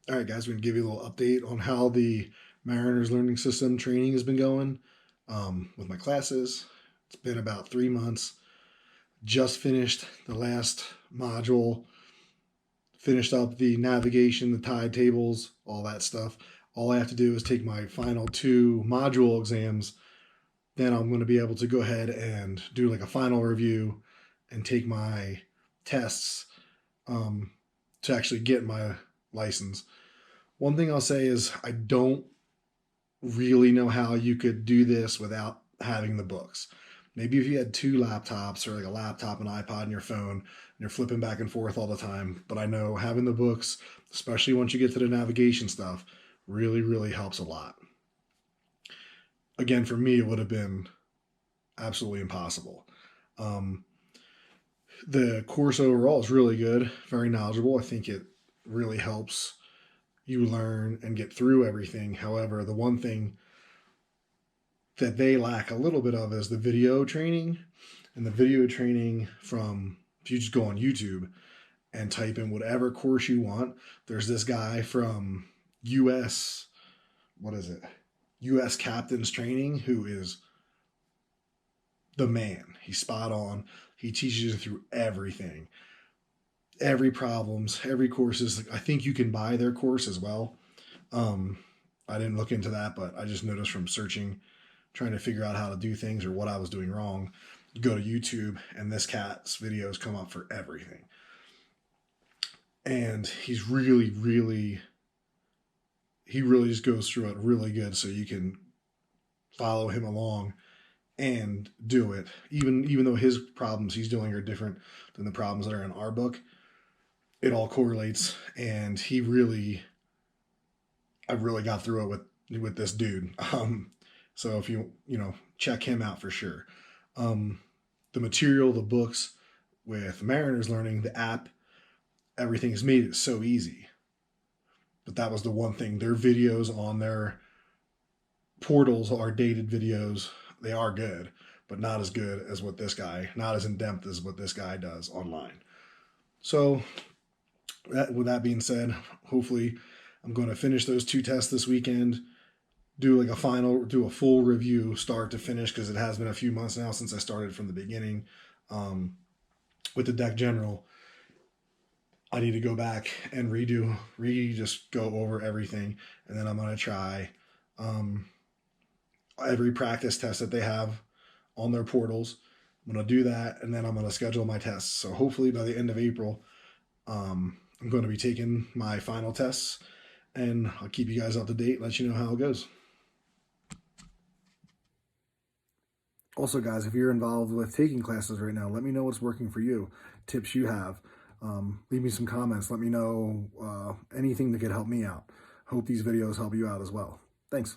All right, guys, we're going to give you a little update on how the Mariners Learning System training has been going with my classes. It's been about 3 months. Just finished the last module, finished up the navigation, the tide tables, all that stuff. All I have to do is take my final 2 module exams. Then I'm going to be able to go ahead and do like a final review and take my tests um, to actually get my license. One thing I'll say is I don't really know how you could do this without having the books. Maybe if you had 2 laptops or like a laptop and iPod and your phone and you're flipping back and forth all the time. But I know having the books, especially once you get to the navigation stuff, really, really helps a lot. Again, for me, it would have been absolutely impossible. Um, the course overall is really good, very knowledgeable. I think it really helps you learn and get through everything. However, the one thing that they lack a little bit of is the video training. And the video training from, if you just go on YouTube and type in whatever course you want, there's this guy from US, what is it? US Captains Training, who is the man. He's spot on. He teaches you through everything, every problems, every courses. I think you can buy their course as well. Um, I didn't look into that, but I just noticed from searching, trying to figure out how to do things or what I was doing wrong. You go to YouTube, and this cat's videos come up for everything. And he really just goes through it really good, so you can follow him along and do it. Even though his problems he's doing are different than the problems that are in our book, it all correlates. And I really got through it with this dude. So if you check him out for sure. The material, the books with Mariners Learning, the app, everything has made it so easy. But that was the one thing. Their videos on their portals are dated videos. They are good, but not as good as what this guy, not as in depth as what this guy does online. So, with that being said, hopefully I'm going to finish those 2 tests this weekend, do a full review start to finish, because it has been a few months now since I started from the beginning. With the deck general, I need to go back and just go over everything, and then I'm going to try every practice test that they have on their portals. I'm going to do that, and then I'm going to schedule my tests. So hopefully by the end of April, I'm going to be taking my final tests, and I'll keep you guys up to date, let you know how it goes. Also, guys, if you're involved with taking classes right now, let me know what's working for you, tips you have. Leave me some comments. Let me know anything that could help me out. Hope these videos help you out as well. Thanks.